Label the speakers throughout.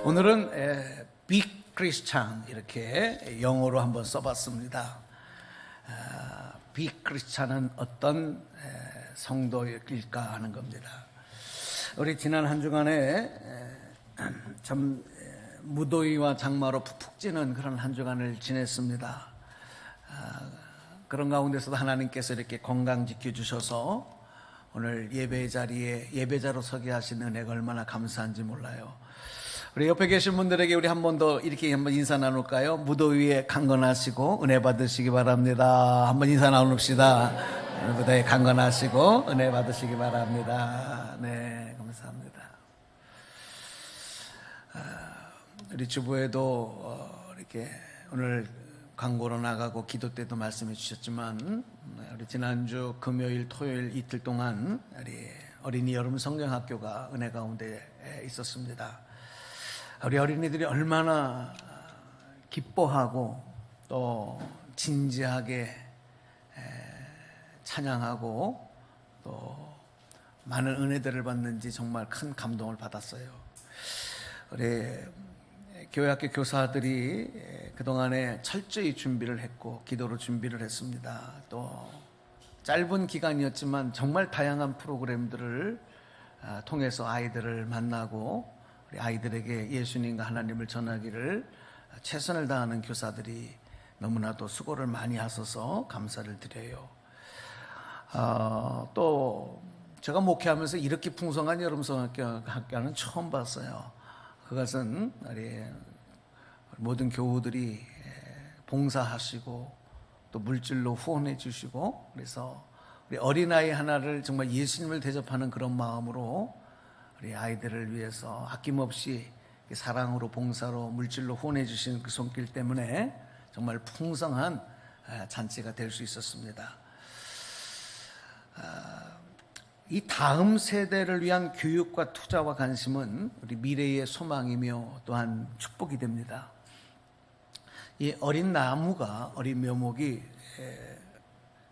Speaker 1: 오늘은 빅 크리스찬 이렇게 영어로 한번 써봤습니다. 빅 크리스찬은 어떤 성도일까 하는 겁니다. 우리 지난 한 주간에 참 무더위와 장마로 푹푹 찌는 그런 한 주간을 지냈습니다. 그런 가운데서도 하나님께서 이렇게 건강 지켜주셔서 오늘 예배 자리에 예배자로 서게 하신 은혜가 얼마나 감사한지 몰라요. 우리 옆에 계신 분들에게 우리 한 번 더 이렇게 한번 인사 나눌까요? 무더위에 강건하시고 은혜 받으시기 바랍니다. 한번 인사 나눕시다. 무더위에 강건하시고 은혜 받으시기 바랍니다. 네, 감사합니다. 우리 주부에도 이렇게 오늘 광고로 나가고 기도 때도 말씀해 주셨지만 우리 지난주 금요일 토요일 이틀 동안 우리 어린이 여름 성경학교가 은혜 가운데 있었습니다. 우리 어린이들이 얼마나 기뻐하고 또 진지하게 찬양하고 또 많은 은혜들을 받는지 정말 큰 감동을 받았어요. 우리 교회학교 교사들이 그동안에 철저히 준비를 했고 기도로 준비를 했습니다. 또 짧은 기간이었지만 정말 다양한 프로그램들을 통해서 아이들을 만나고 우리 아이들에게 예수님과 하나님을 전하기를 최선을 다하는 교사들이 너무나도 수고를 많이 하셔서 감사를 드려요. 또 제가 목회하면서 이렇게 풍성한 여름성학교는 처음 봤어요. 그것은 우리 모든 교우들이 봉사하시고 또 물질로 후원해 주시고 그래서 우리 어린아이 하나를 정말 예수님을 대접하는 그런 마음으로 우리 아이들을 위해서 아낌없이 사랑으로 봉사로 물질로 후원해 주시는 그 손길 때문에 정말 풍성한 잔치가 될 수 있었습니다. 이 다음 세대를 위한 교육과 투자와 관심은 우리 미래의 소망이며 또한 축복이 됩니다. 이 어린 나무가 어린 묘목이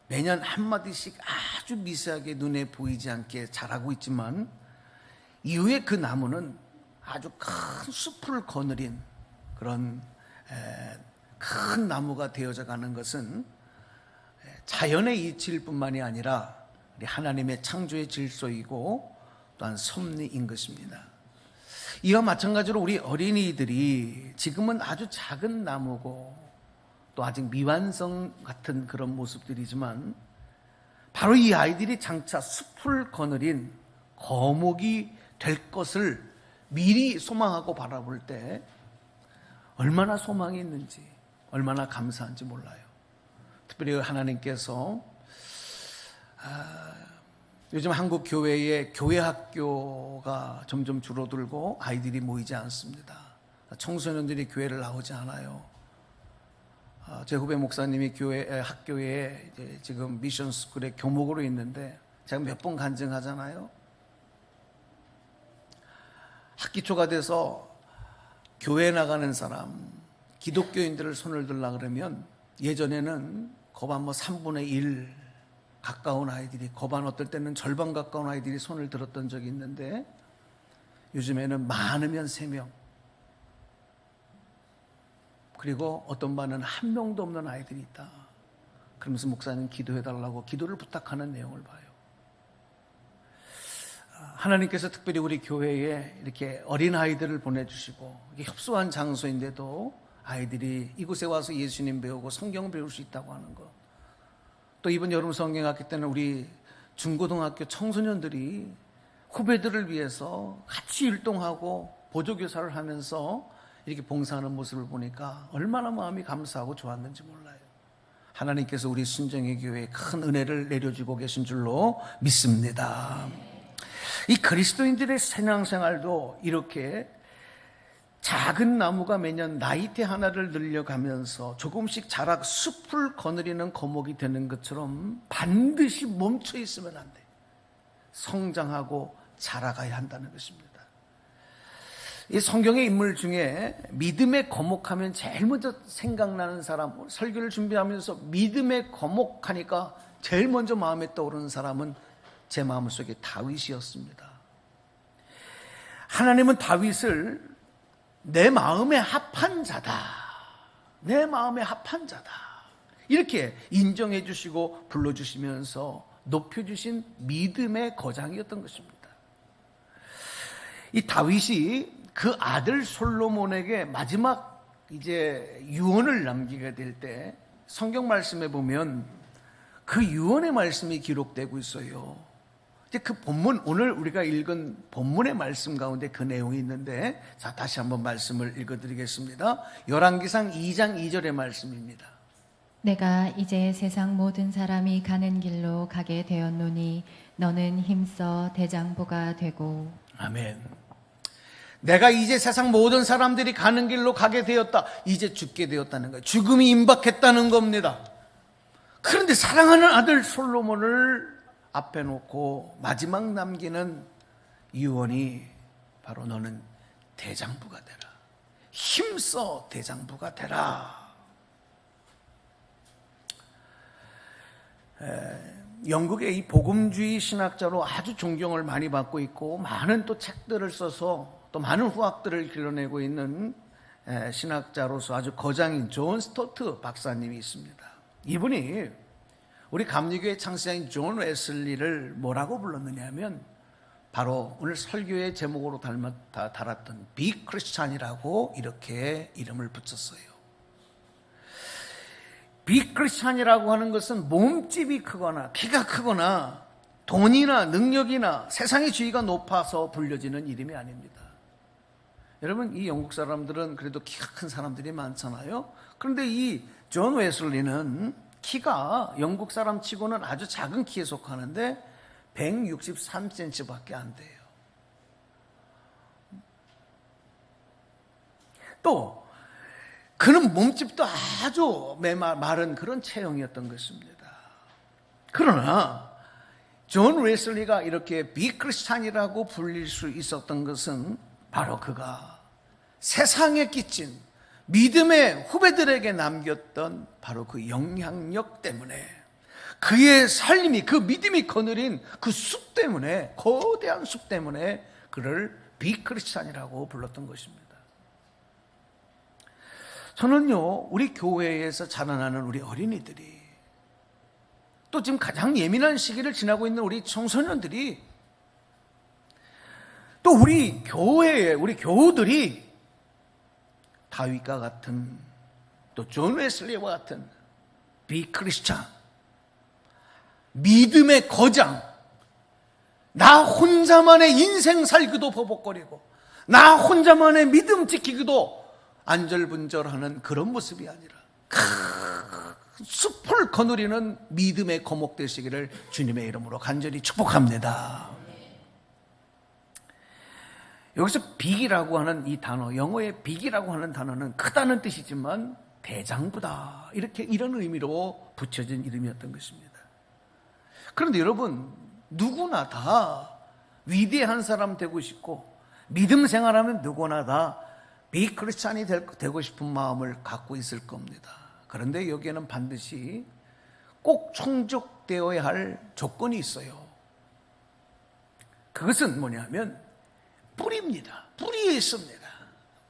Speaker 1: 매년 한마디씩 아주 미세하게 눈에 보이지 않게 자라고 있지만 이후에 그 나무는 아주 큰 숲을 거느린 그런 큰 나무가 되어져 가는 것은 자연의 이치일 뿐만이 아니라 하나님의 창조의 질서이고 또한 섭리인 것입니다. 이와 마찬가지로 우리 어린이들이 지금은 아주 작은 나무고 또 아직 미완성 같은 그런 모습들이지만 바로 이 아이들이 장차 숲을 거느린 거목이 될 것을 미리 소망하고 바라볼 때 얼마나 소망이 있는지 얼마나 감사한지 몰라요. 특별히 하나님께서 요즘 한국 교회에 교회 학교가 점점 줄어들고 아이들이 모이지 않습니다. 청소년들이 교회를 나오지 않아요. 제 후배 목사님이 학교에 지금 미션 스쿨의 교목으로 있는데 제가 몇 번 간증하잖아요. 학기 초가 돼서 교회 나가는 사람, 기독교인들을 손을 들라 그러면 예전에는 거반 3분의 1 가까운 아이들이 거반 어떨 때는 절반 가까운 아이들이 손을 들었던 적이 있는데 요즘에는 많으면 3명 그리고 어떤 반은 1명도 없는 아이들이 있다. 그러면서 목사님 기도해달라고 기도를 부탁하는 내용을 봐요. 하나님께서 특별히 우리 교회에 이렇게 어린아이들을 보내주시고 이게 협소한 장소인데도 아이들이 이곳에 와서 예수님 배우고 성경 배울 수 있다고 하는 것. 또 이번 여름 성경학기 때는 우리 중고등학교 청소년들이 후배들을 위해서 같이 율동하고 보조교사를 하면서 이렇게 봉사하는 모습을 보니까 얼마나 마음이 감사하고 좋았는지 몰라요. 하나님께서 우리 순정의 교회에 큰 은혜를 내려주고 계신 줄로 믿습니다. 이 그리스도인들의 신앙생활도 이렇게 작은 나무가 매년 나이테 하나를 늘려가면서 조금씩 자라 숲을 거느리는 거목이 되는 것처럼 반드시 멈춰 있으면 안 돼. 성장하고 자라가야 한다는 것입니다. 이 성경의 인물 중에 믿음의 거목하면 제일 먼저 생각나는 사람, 설교를 준비하면서 믿음의 거목하니까 제일 먼저 마음에 떠오르는 사람은 제 마음속에 다윗이었습니다. 하나님은 다윗을 내 마음에 합한 자다. 내 마음에 합한 자다. 이렇게 인정해 주시고 불러주시면서 높여주신 믿음의 거장이었던 것입니다. 이 다윗이 그 아들 솔로몬에게 마지막 이제 유언을 남기게 될 때 성경 말씀에 보면 그 유언의 말씀이 기록되고 있어요. 이제 그 본문, 오늘 우리가 읽은 본문의 말씀 가운데 그 내용이 있는데, 자, 다시 한번 말씀을 읽어드리겠습니다. 열왕기상 2장 2절의 말씀입니다.
Speaker 2: 내가 이제 세상 모든 사람이 가는 길로 가게 되었노니 너는 힘써 대장부가 되고.
Speaker 1: 아멘. 내가 이제 세상 모든 사람들이 가는 길로 가게 되었다. 이제 죽게 되었다는 거예요. 죽음이 임박했다는 겁니다. 그런데 사랑하는 아들 솔로몬을 앞에 놓고 마지막 남기는 유언이 바로 너는 대장부가 되라. 힘써 대장부가 되라. 영국의 이 복음주의 신학자로 아주 존경을 많이 받고 있고 많은 또 책들을 써서 또 많은 후학들을 길러내고 있는 신학자로서 아주 거장인 존 스토트 박사님이 있습니다. 이분이 우리 감리교의 창시자인 존 웨슬리를 뭐라고 불렀느냐 하면 바로 오늘 설교의 제목으로 달았던 비 크리스찬이라고 이렇게 이름을 붙였어요. 비 크리스찬이라고 하는 것은 몸집이 크거나 키가 크거나 돈이나 능력이나 세상의 지위가 높아서 불려지는 이름이 아닙니다. 여러분, 이 영국 사람들은 그래도 키가 큰 사람들이 많잖아요. 그런데 이 존 웨슬리는 키가 영국 사람 치고는 아주 작은 키에 속하는데 163cm밖에 안 돼요. 또 그는 몸집도 아주 마른 그런 체형이었던 것입니다. 그러나 존 웨슬리가 이렇게 비크리스찬이라고 불릴 수 있었던 것은 바로 그가 세상에 끼친 믿음의 후배들에게 남겼던 바로 그 영향력 때문에, 그의 삶이, 그 믿음이 거느린 그 숲 때문에, 거대한 숲 때문에 그를 비크리스찬이라고 불렀던 것입니다. 저는요, 우리 교회에서 자라나는 우리 어린이들이, 또 지금 가장 예민한 시기를 지나고 있는 우리 청소년들이, 또 우리 교회에, 우리 교우들이 다윗과 같은, 또 존 웨슬리와 같은 비크리스찬, 믿음의 거장, 나 혼자만의 인생 살기도 버벅거리고 나 혼자만의 믿음 지키기도 안절분절하는 그런 모습이 아니라 숲을 거느리는 믿음의 거목 되시기를 주님의 이름으로 간절히 축복합니다. 여기서 빅이라고 하는 이 단어, 영어의 빅이라고 하는 단어는 크다는 뜻이지만 대장부다, 이렇게 이런 의미로 붙여진 이름이었던 것입니다. 그런데 여러분, 누구나 다 위대한 사람 되고 싶고 믿음 생활하면 누구나 다 비크리스찬이 되고 싶은 마음을 갖고 있을 겁니다. 그런데 여기에는 반드시 꼭 충족되어야 할 조건이 있어요. 그것은 뭐냐면 뿌리입니다. 뿌리에 있습니다.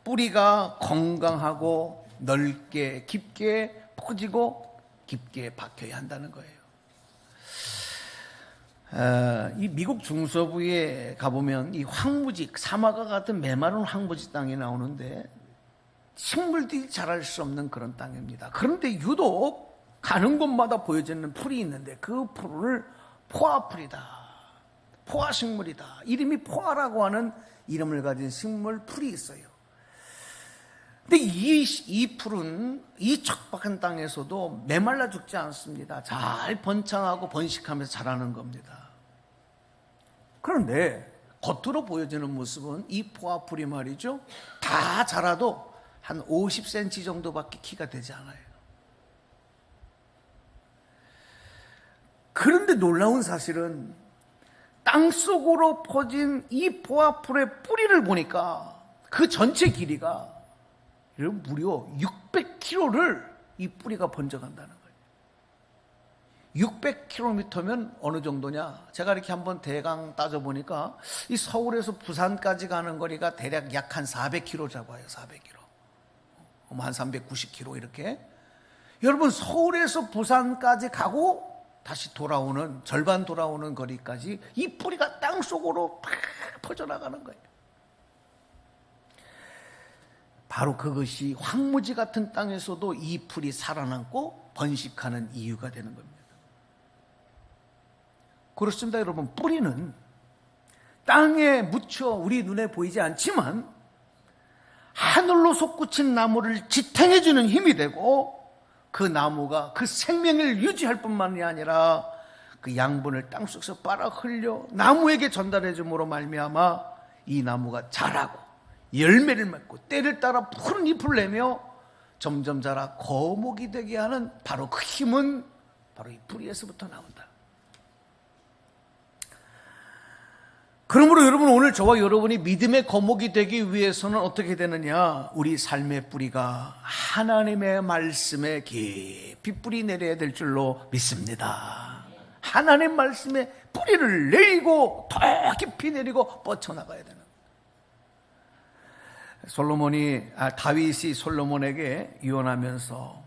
Speaker 1: 뿌리가 건강하고 넓게 깊게 퍼지고 깊게 박혀야 한다는 거예요. 이 미국 중서부에 가보면 이 황무지, 사막과 같은 메마른 황무지 땅이 나오는데 식물들이 자랄 수 없는 그런 땅입니다. 그런데 유독 가는 곳마다 보여지는 풀이 있는데 그 풀을 포화풀이다, 포화식물이다, 이름이 포화라고 하는 이름을 가진 식물 풀이 있어요. 근데 이 풀은 이 척박한 땅에서도 메말라 죽지 않습니다. 잘 번창하고 번식하면서 자라는 겁니다. 그런데 겉으로 보여지는 모습은 이 포화풀이 말이죠, 다 자라도 한 50cm 정도밖에 키가 되지 않아요. 그런데 놀라운 사실은 땅속으로 퍼진 이 포화풀의 뿌리를 보니까 그 전체 길이가 무려 600km를 이 뿌리가 번져간다는 600km면 어느 정도냐? 제가 이렇게 한번 대강 따져보니까 이 서울에서 부산까지 가는 거리가 대략 약 한 400km 잡아요. 400km. 한 390km 이렇게. 여러분, 서울에서 부산까지 가고 다시 돌아오는, 절반 돌아오는 거리까지 이 뿌리가 땅 속으로 팍 퍼져나가는 거예요. 바로 그것이 황무지 같은 땅에서도 이 풀이 살아남고 번식하는 이유가 되는 겁니다. 그렇습니다, 여러분. 뿌리는 땅에 묻혀 우리 눈에 보이지 않지만 하늘로 솟구친 나무를 지탱해주는 힘이 되고, 그 나무가 그 생명을 유지할 뿐만이 아니라 그 양분을 땅속에서 빨아 흘려 나무에게 전달해 줌으로 말미암아 이 나무가 자라고 열매를 맺고 때를 따라 푸른 잎을 내며 점점 자라 거목이 되게 하는 바로 그 힘은 바로 이 뿌리에서부터 나온다. 그러므로 여러분, 오늘 저와 여러분이 믿음의 거목이 되기 위해서는 어떻게 되느냐? 우리 삶의 뿌리가 하나님의 말씀에 깊이 뿌리 내려야 될 줄로 믿습니다. 하나님 말씀에 뿌리를 내리고 더 깊이 내리고 뻗쳐나가야 되는. 다윗이 솔로몬에게 유언하면서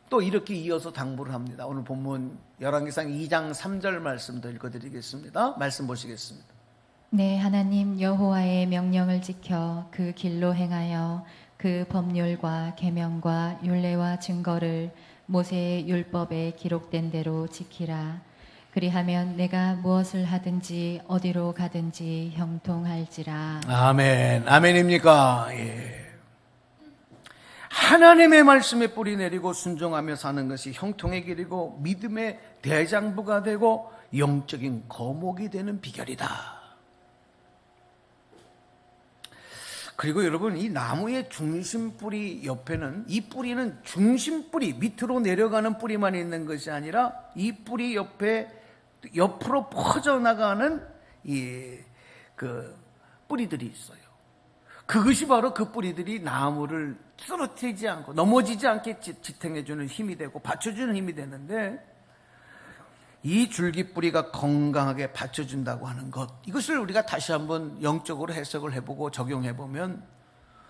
Speaker 1: 또 이렇게 이어서 당부를 합니다. 오늘 본문 열왕기상 2장 3절 말씀도 읽어드리겠습니다. 말씀 보시겠습니다.
Speaker 2: 내 하나님 여호와의 명령을 지켜 그 길로 행하여 그 법률과 계명과 율례와 증거를 모세의 율법에 기록된 대로 지키라. 그리하면 내가 무엇을 하든지 어디로 가든지 형통할지라.
Speaker 1: 아멘. 아멘입니까? 예. 하나님의 말씀에 뿌리 내리고 순종하며 사는 것이 형통의 길이고 믿음의 대장부가 되고 영적인 거목이 되는 비결이다. 그리고 여러분, 이 나무의 중심 뿌리 옆에는, 이 뿌리는 중심 뿌리, 밑으로 내려가는 뿌리만 있는 것이 아니라 이 뿌리 옆에 옆으로 퍼져나가는 그 뿌리들이 있어요. 그것이 바로 그 뿌리들이 나무를 쓰러뜨리지 않고 넘어지지 않게 지탱해주는 힘이 되고 받쳐주는 힘이 되는데, 이 줄기뿌리가 건강하게 받쳐준다고 하는 것, 이것을 우리가 다시 한번 영적으로 해석을 해보고 적용해보면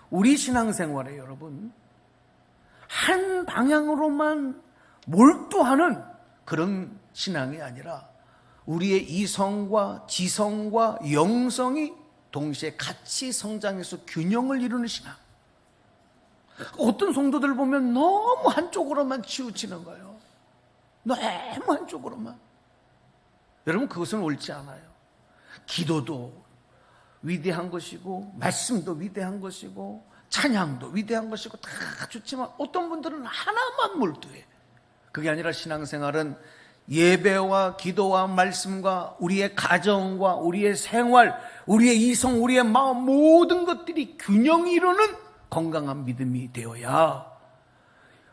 Speaker 1: 우리 신앙생활에 여러분 한 방향으로만 몰두하는 그런 신앙이 아니라 우리의 이성과 지성과 영성이 동시에 같이 성장해서 균형을 이루는 신앙. 어떤 성도들 보면 너무 한쪽으로만 치우치는 거예요. 너무 한쪽으로만. 여러분, 그것은 옳지 않아요. 기도도 위대한 것이고 말씀도 위대한 것이고 찬양도 위대한 것이고 다 좋지만 어떤 분들은 하나만 몰두해. 그게 아니라 신앙생활은 예배와 기도와 말씀과 우리의 가정과 우리의 생활, 우리의 이성, 우리의 마음, 모든 것들이 균형이 이루는 건강한 믿음이 되어야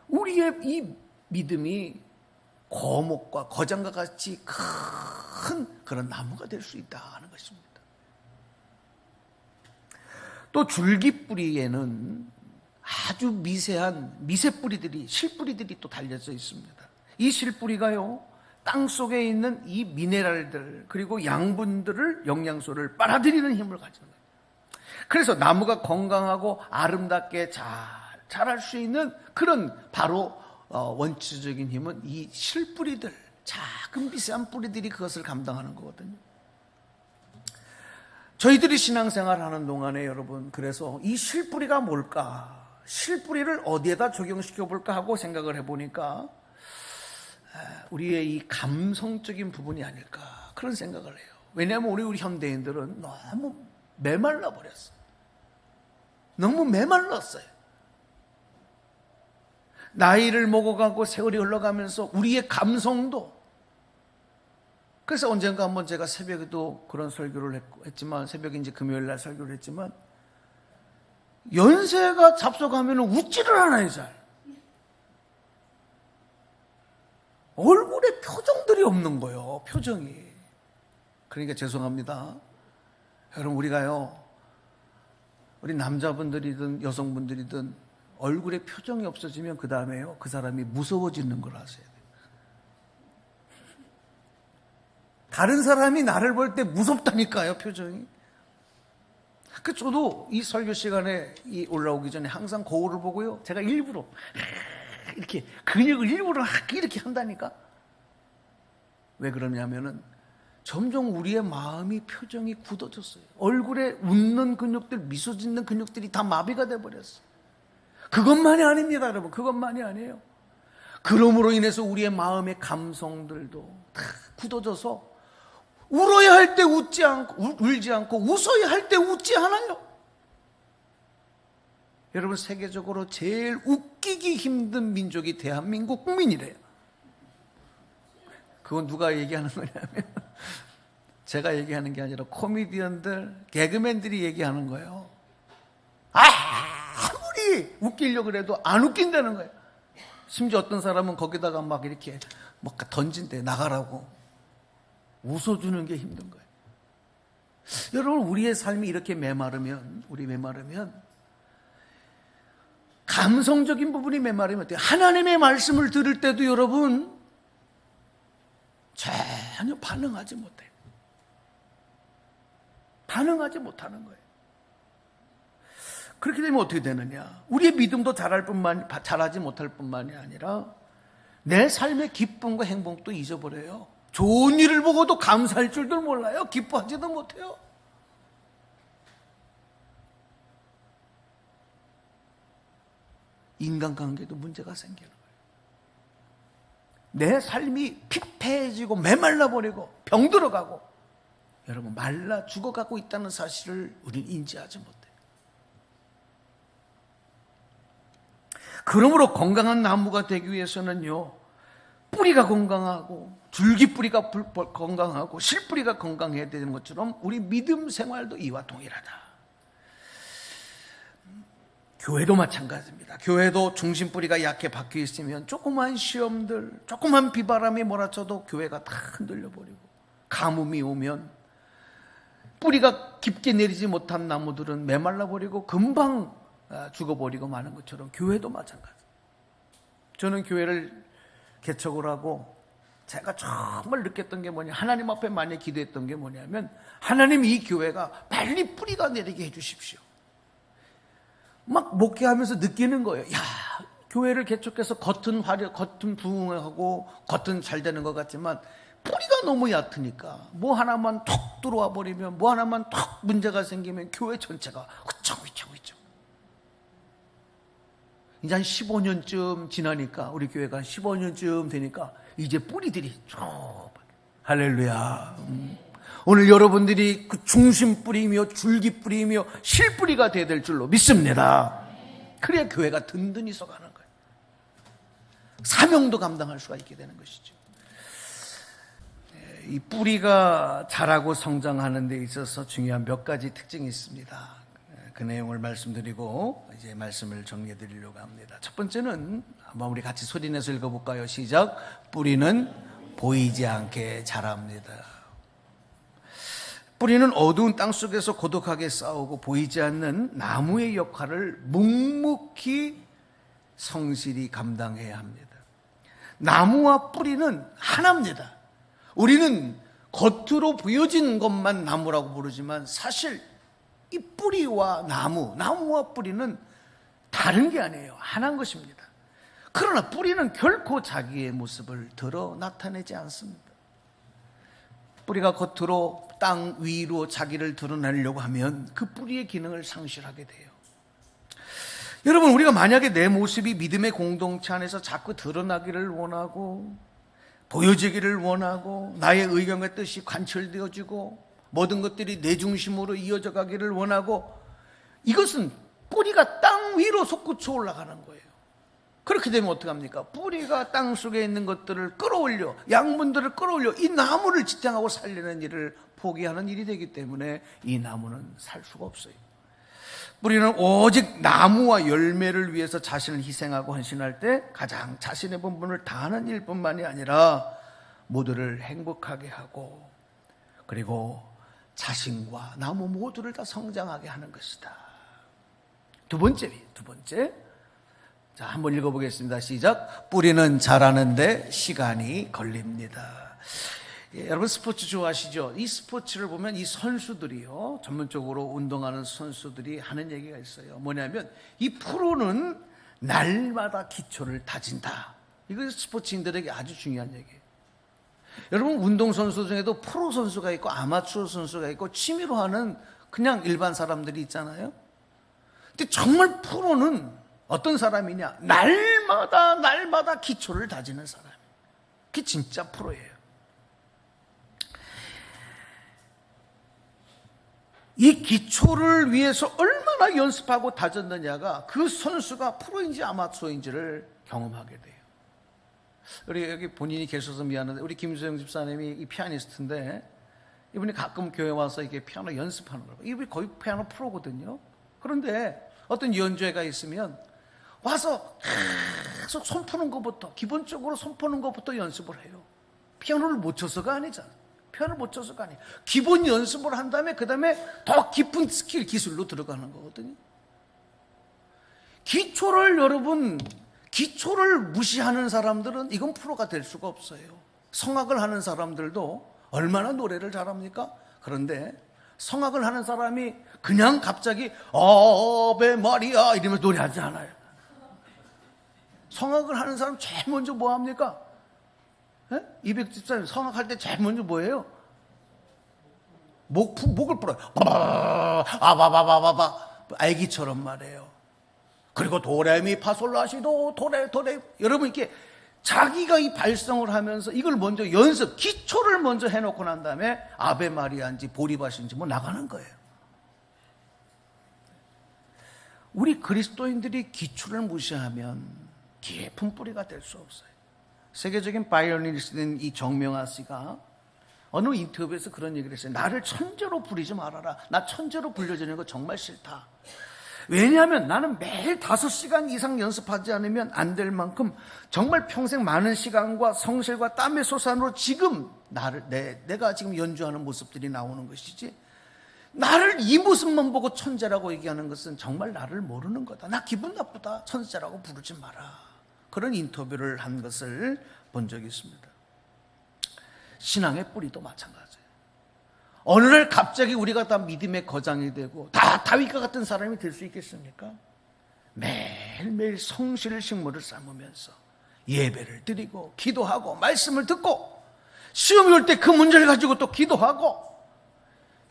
Speaker 1: 우리의 이 믿음이 거목과 거장과 같이 큰 그런 나무가 될 수 있다 하는 것입니다. 또 줄기뿌리에는 아주 미세한 미세뿌리들이, 실뿌리들이 또 달려져 있습니다. 이 실뿌리가요, 땅 속에 있는 이 미네랄들 그리고 양분들을, 영양소를 빨아들이는 힘을 가지는 거예요. 그래서 나무가 건강하고 아름답게 잘 자랄 수 있는 그런 바로 원초적인 힘은 이 실뿌리들, 작은 미세한 뿌리들이 그것을 감당하는 거거든요. 저희들이 신앙생활 하는 동안에 여러분, 그래서 이 실뿌리가 뭘까? 실뿌리를 어디에다 적용시켜 볼까 하고 생각을 해보니까 우리의 이 감성적인 부분이 아닐까 그런 생각을 해요. 왜냐하면 우리 현대인들은 너무 메말라 버렸어요. 너무 메말랐어요. 나이를 먹어가고 세월이 흘러가면서 우리의 감성도, 그래서 언젠가 한번 제가 새벽에도 그런 설교를 했지만, 새벽인지 금요일 날 설교를 했지만, 연세가 잡숴가면 웃지를 않아요. 잘 얼굴에 표정들이 없는 거예요. 표정이. 그러니까 죄송합니다. 여러분, 우리가요, 우리 남자분들이든 여성분들이든 얼굴에 표정이 없어지면 그 다음에요, 그 사람이 무서워지는 걸 아셔야 돼요. 다른 사람이 나를 볼 때 무섭다니까요, 표정이. 저도 이 설교 시간에 올라오기 전에 항상 거울을 보고요, 제가 일부러 이렇게 근육을 일부러 이렇게 한다니까. 왜 그러냐면은 점점 우리의 마음이 표정이 굳어졌어요. 얼굴에 웃는 근육들, 미소 짓는 근육들이 다 마비가 돼버렸어요. 그것만이 아닙니다, 여러분. 그것만이 아니에요. 그럼으로 인해서 우리의 마음의 감성들도 다 굳어져서 울어야 할 때 웃지 않고, 울지 않고, 웃어야 할 때 웃지 않아요. 여러분, 세계적으로 제일 웃기기 힘든 민족이 대한민국 국민이래요. 그건 누가 얘기하는 거냐면 제가 얘기하는 게 아니라 코미디언들, 개그맨들이 얘기하는 거예요. 아무리 웃기려고 해도 안 웃긴다는 거예요. 심지어 어떤 사람은 거기다가 막 이렇게 막 던진대, 나가라고. 웃어주는 게 힘든 거예요. 여러분, 우리의 삶이 이렇게 메마르면, 감성적인 부분이 메마르면 어때요? 하나님의 말씀을 들을 때도 여러분 전혀 반응하지 못해요. 반응하지 못하는 거예요. 그렇게 되면 어떻게 되느냐? 우리의 믿음도 잘하지 못할 뿐만이 아니라 내 삶의 기쁨과 행복도 잊어버려요. 좋은 일을 보고도 감사할 줄도 몰라요. 기뻐하지도 못해요. 인간관계도 문제가 생기는 거예요. 내 삶이 피폐해지고 메말라버리고 병들어가고 여러분 말라 죽어가고 있다는 사실을 우리는 인지하지 못해요. 그러므로 건강한 나무가 되기 위해서는요, 뿌리가 건강하고 줄기뿌리가 건강하고 실뿌리가 건강해야 되는 것처럼 우리 믿음 생활도 이와 동일하다. 교회도 마찬가지입니다. 교회도 중심뿌리가 약해 박혀 있으면 조그만 시험들, 조그만 비바람이 몰아쳐도 교회가 다 흔들려버리고, 가뭄이 오면 뿌리가 깊게 내리지 못한 나무들은 메말라버리고 금방 죽어버리고 마는 것처럼 교회도 마찬가지. 저는 교회를 개척을 하고 제가 정말 느꼈던 게 뭐냐, 하나님 앞에 많이 기도했던 게 뭐냐면, 하나님 이 교회가 빨리 뿌리가 내리게 해주십시오. 막 목회하면서 느끼는 거예요. 야, 교회를 개척해서 겉은 부흥하고 겉은 잘 되는 것 같지만 뿌리가 너무 얕으니까 뭐 하나만 톡 들어와 버리면, 뭐 하나만 톡 문제가 생기면 교회 전체가 흐청흐청. 이제 한 15년쯤 지나니까, 우리 교회가 한 15년쯤 되니까 이제 뿌리들이 쭉, 할렐루야. 오늘 여러분들이 그 중심뿌리이며 줄기뿌리이며 실뿌리가 되어야 될 줄로 믿습니다. 그래야 교회가 든든히 서가는 거예요. 사명도 감당할 수가 있게 되는 것이죠. 이 뿌리가 자라고 성장하는 데 있어서 중요한 몇 가지 특징이 있습니다. 그 내용을 말씀드리고 이제 말씀을 정리해 드리려고 합니다. 첫 번째는 한번 우리 같이 소리내서 읽어볼까요? 시작. 뿌리는 보이지 않게 자랍니다. 뿌리는 어두운 땅 속에서 고독하게 싸우고 보이지 않는 나무의 역할을 묵묵히 성실히 감당해야 합니다. 나무와 뿌리는 하나입니다. 우리는 겉으로 보여진 것만 나무라고 부르지만 사실 이 뿌리와 나무와 뿌리는 다른 게 아니에요. 하나인 것입니다. 그러나 뿌리는 결코 자기의 모습을 드러 나타내지 않습니다. 뿌리가 겉으로 땅 위로 자기를 드러내려고 하면 그 뿌리의 기능을 상실하게 돼요. 여러분, 우리가 만약에 내 모습이 믿음의 공동체 안에서 자꾸 드러나기를 원하고 보여지기를 원하고 나의 의견과 뜻이 관철되어지고 모든 것들이 내 중심으로 이어져 가기를 원하고, 이것은 뿌리가 땅 위로 솟구쳐 올라가는 거예요. 그렇게 되면 어떡합니까? 뿌리가 땅 속에 있는 것들을 끌어올려, 양분들을 끌어올려 이 나무를 지탱하고 살리는 일을 포기하는 일이 되기 때문에 이 나무는 살 수가 없어요. 뿌리는 오직 나무와 열매를 위해서 자신을 희생하고 헌신할 때 가장 자신의 본분을 다하는 일뿐만이 아니라 모두를 행복하게 하고, 그리고 자신과 나무 모두를 다 성장하게 하는 것이다. 두 번째. 자, 한번 읽어보겠습니다. 시작. 뿌리는 자라는데 시간이 걸립니다. 예, 여러분 스포츠 좋아하시죠? 이 스포츠를 보면 이 선수들이요, 전문적으로 운동하는 선수들이 하는 얘기가 있어요. 뭐냐면 이 프로는 날마다 기초를 다진다. 이거 스포츠인들에게 아주 중요한 얘기예요. 여러분 운동선수 중에도 프로 선수가 있고 아마추어 선수가 있고 취미로 하는 그냥 일반 사람들이 있잖아요. 근데 정말 프로는 어떤 사람이냐? 날마다 기초를 다지는 사람. 그게 진짜 프로예요. 이 기초를 위해서 얼마나 연습하고 다졌느냐가 그 선수가 프로인지 아마추어인지를 경험하게 돼요. 우리 여기 본인이 계셔서 미안한데 우리 김수영 집사님이 이 피아니스트인데 이분이 가끔 교회 와서 이게 피아노 연습하는 거예요. 이분이 거의 피아노 프로거든요. 그런데 어떤 연주회가 있으면 와서 계속 손 푸는 것부터 기본적으로 손 푸는 것부터 연습을 해요. 피아노를 못 쳐서가 아니잖아. 피아노를 못 쳐서가 아니에요. 기본 연습을 한 다음에 그 다음에 더 깊은 스킬 기술로 들어가는 거거든요. 기초를 무시하는 사람들은 이건 프로가 될 수가 없어요. 성악을 하는 사람들도 얼마나 노래를 잘합니까? 그런데 성악을 하는 사람이 그냥 갑자기 아베 마리아 이러면서 노래하지 않아요. 성악을 하는 사람 제일 먼저 뭐 합니까? 214년 성악할 때 제일 먼저 뭐예요? 목을 풀어요. 아바바바바바 애기처럼 말해요. 그리고 도레미 파솔라시도 도레 여러분 이렇게 자기가 이 발성을 하면서 이걸 먼저 기초를 먼저 해놓고 난 다음에 아베 마리아인지 보리밭인지 뭐 나가는 거예요. 우리 그리스도인들이 기초를 무시하면 깊은 뿌리가 될 수 없어요. 세계적인 바이올리니스트인 이 정명아 씨가 어느 인터뷰에서 그런 얘기를 했어요. 나를 천재로 부리지 말아라. 나 천재로 불려지는 거 정말 싫다. 왜냐하면 나는 매일 5시간 이상 연습하지 않으면 안 될 만큼 정말 평생 많은 시간과 성실과 땀의 소산으로 지금 내가 지금 연주하는 모습들이 나오는 것이지, 나를 이 모습만 보고 천재라고 얘기하는 것은 정말 나를 모르는 거다. 나 기분 나쁘다. 천재라고 부르지 마라. 그런 인터뷰를 한 것을 본 적이 있습니다. 신앙의 뿌리도 마찬가지예요. 어느 날 갑자기 우리가 다 믿음의 거장이 되고 다 다윗과 같은 사람이 될 수 있겠습니까? 매일매일 성실 식물을 삶으면서 예배를 드리고 기도하고 말씀을 듣고 시험이 올 때 그 문제를 가지고 또 기도하고,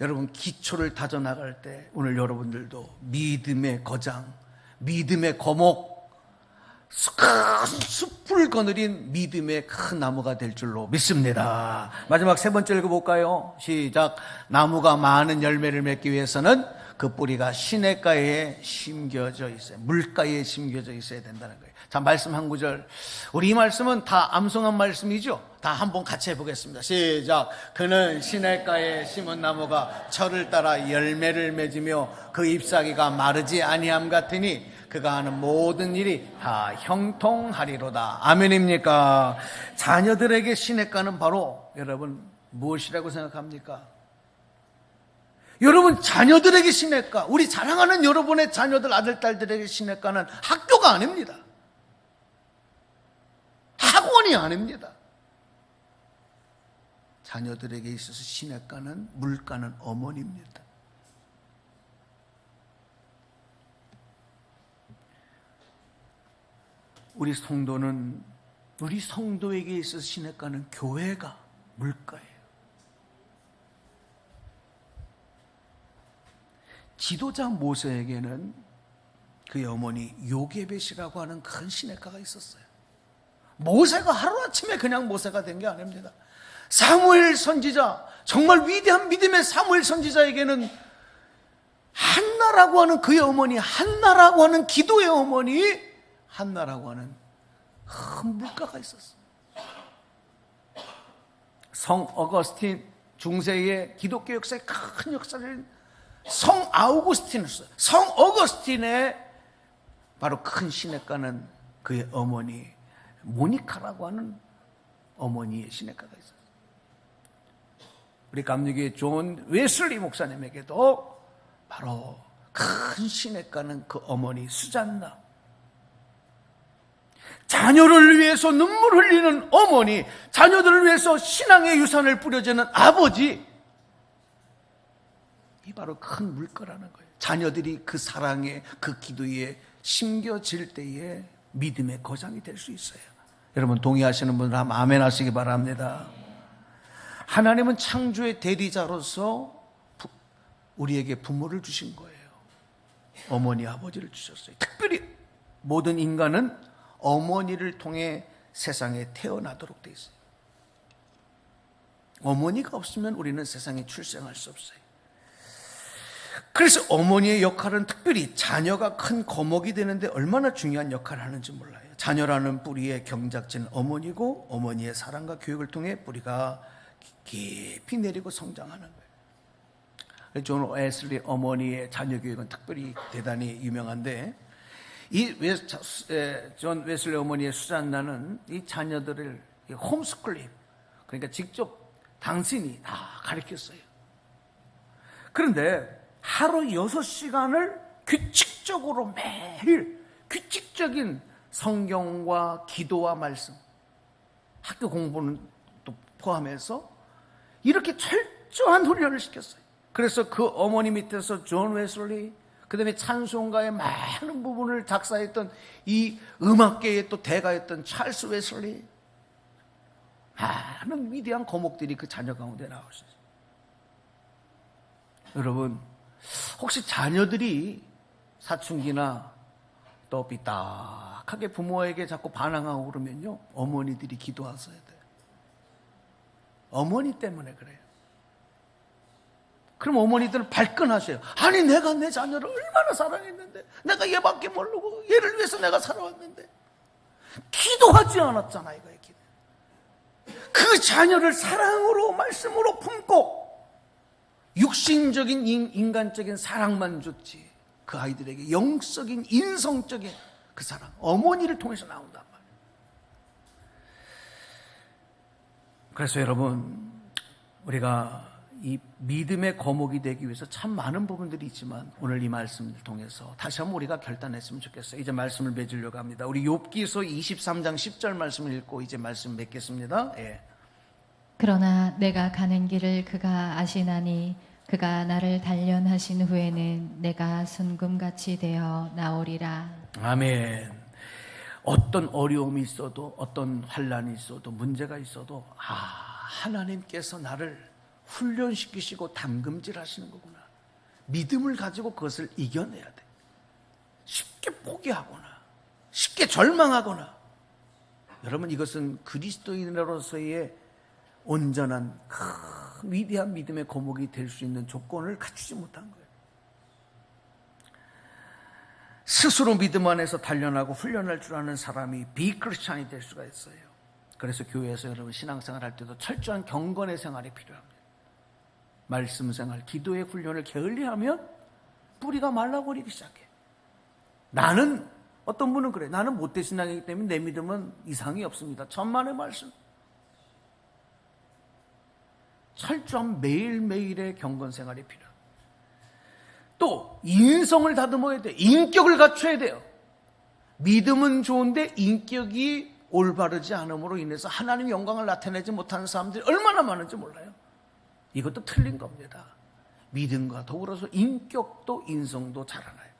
Speaker 1: 여러분 기초를 다져나갈 때 오늘 여러분들도 믿음의 거장, 믿음의 거목, 큰 숲을 거느린 믿음의 큰 나무가 될 줄로 믿습니다. 마지막 3번째 읽어볼까요? 시작. 나무가 많은 열매를 맺기 위해서는 그 뿌리가 시냇가에 심겨져 있어요. 물가에 심겨져 있어야 된다는 거예요. 자, 말씀 한 구절. 우리 이 말씀은 다 암송한 말씀이죠. 다 한번 같이 해보겠습니다. 시작. 그는 시냇가에 심은 나무가 철을 따라 열매를 맺으며 그 잎사귀가 마르지 아니함 같으니 그가 하는 모든 일이 다 형통하리로다. 아멘입니까? 자녀들에게 시냇가는 바로 여러분 무엇이라고 생각합니까? 여러분 자녀들에게 시냇가, 우리 사랑하는 여러분의 자녀들 아들 딸들에게 시냇가는 학교가 아닙니다. 학원이 아닙니다. 자녀들에게 있어서 시냇가는, 물가는 어머니입니다. 우리 성도에게 있어서 시냇가는 교회가 물가예요. 지도자 모세에게는 그의 어머니 요게벳이라고 하는 큰 시냇가가 있었어요. 모세가 하루아침에 그냥 모세가 된 게 아닙니다. 사무엘 선지자, 정말 위대한 믿음의 사무엘 선지자에게는 한나라고 하는 그의 어머니, 한나라고 하는 기도의 어머니, 한나라고 하는 큰 물가가 있었어요. 성 어거스틴, 중세의 기독교 역사에 큰 역사를 성 아우구스틴이었어요. 성 어거스틴의 바로 큰 시냇가는 그의 어머니 모니카라고 하는 어머니의 시냇가가 있었어요. 우리 감리교회 존 웨슬리 목사님에게도 바로 큰 시냇가는 그 어머니 수잔나. 자녀를 위해서 눈물 흘리는 어머니, 자녀들을 위해서 신앙의 유산을 뿌려주는 아버지, 이 바로 큰 물거라는 거예요. 자녀들이 그 사랑에, 그 기도에 심겨질 때에 믿음의 거장이 될 수 있어요. 여러분 동의하시는 분들 한번 아멘 하시기 바랍니다. 하나님은 창조의 대리자로서 우리에게 부모를 주신 거예요. 어머니, 아버지를 주셨어요. 특별히 모든 인간은 어머니를 통해 세상에 태어나도록 돼 있어요. 어머니가 없으면 우리는 세상에 출생할 수 없어요. 그래서 어머니의 역할은 특별히 자녀가 큰 거목이 되는데 얼마나 중요한 역할을 하는지 몰라요. 자녀라는 뿌리의 경작지는 어머니고, 어머니의 사랑과 교육을 통해 뿌리가 깊이 내리고 성장하는 거예요. 존 웨슬리 어머니의 자녀 교육은 특별히 대단히 유명한데, 존 웨슬리 어머니의 수잔나는 이 자녀들을 홈스쿨링, 그러니까 직접 당신이 다 가르쳤어요. 그런데 하루 6시간을 규칙적으로 매일 규칙적인 성경과 기도와 말씀, 학교 공부는 또 포함해서 이렇게 철저한 훈련을 시켰어요. 그래서 그 어머니 밑에서 존 웨슬리, 그 다음에 찬송가의 많은 부분을 작사했던 이 음악계의 또 대가였던 찰스 웨슬리, 많은 위대한 거목들이 그 자녀 가운데 나오셨어요. 여러분, 혹시 자녀들이 사춘기나 또 삐딱하게 부모에게 자꾸 반항하고 그러면요, 어머니들이 기도하셔야 돼요. 어머니 때문에 그래요. 그럼 어머니들은 발끈하셔요. 아니 내가 내 자녀를 얼마나 사랑했는데, 내가 얘밖에 모르고 얘를 위해서 내가 살아왔는데 기도하지 않았잖아. 이거예요. 기도. 그 자녀를 사랑으로 말씀으로 품고 육신적인 인간적인 사랑만 줬지, 그 아이들에게 영적인 인성적인 그 사랑, 어머니를 통해서 나온단 말이에요. 그래서 여러분, 우리가 이 믿음의 거목이 되기 위해서 참 많은 부분들이 있지만 오늘 이 말씀을 통해서 다시 한번 우리가 결단했으면 좋겠어요. 이제 말씀을 맺으려고 합니다. 우리 욥기서 23장 10절 말씀을 읽고 이제 말씀 맺겠습니다. 예.
Speaker 2: 그러나 내가 가는 길을 그가 아시나니 그가 나를 단련하신 후에는 내가 순금같이 되어 나오리라.
Speaker 1: 아멘. 어떤 어려움이 있어도, 어떤 환난이 있어도, 문제가 있어도, 하나님께서 나를 훈련시키시고 담금질하시는 거구나. 믿음을 가지고 그것을 이겨내야 돼. 쉽게 포기하거나 쉽게 절망하거나, 여러분 이것은 그리스도인으로서의 온전한 위대한 믿음의 거목이 될 수 있는 조건을 갖추지 못한 거예요. 스스로 믿음 안에서 단련하고 훈련할 줄 아는 사람이 비크리스찬이 될 수가 있어요. 그래서 교회에서 여러분 신앙생활 할 때도 철저한 경건의 생활이 필요합니다. 말씀 생활, 기도의 훈련을 게을리하면 뿌리가 말라버리기 시작해. 나는, 어떤 분은 그래, 나는 못된 신앙이기 때문에 내 믿음은 이상이 없습니다. 천만의 말씀. 철저한 매일매일의 경건 생활이 필요합니다. 또 인성을 다듬어야 돼요. 인격을 갖춰야 돼요. 믿음은 좋은데 인격이 올바르지 않음으로 인해서 하나님의 영광을 나타내지 못하는 사람들이 얼마나 많은지 몰라요. 이것도 틀린 겁니다. 믿음과 더불어서 인격도 인성도 자라나요.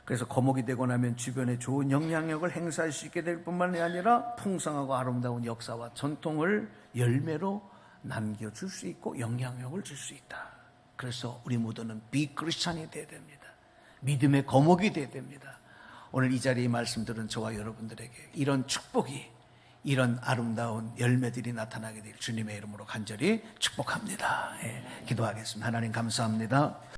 Speaker 1: 그래서 거목이 되고 나면 주변에 좋은 영향력을 행사할 수 있게 될 뿐만이 아니라 풍성하고 아름다운 역사와 전통을 열매로 남겨줄 수 있고 영향력을 줄 수 있다. 그래서 우리 모두는 비크리스찬이 되어야 됩니다. 믿음의 거목이 되어야 됩니다. 오늘 이 자리에 말씀들은 저와 여러분들에게 이런 축복이, 이런 아름다운 열매들이 나타나게 될 주님의 이름으로 간절히 축복합니다. 예, 기도하겠습니다. 하나님 감사합니다.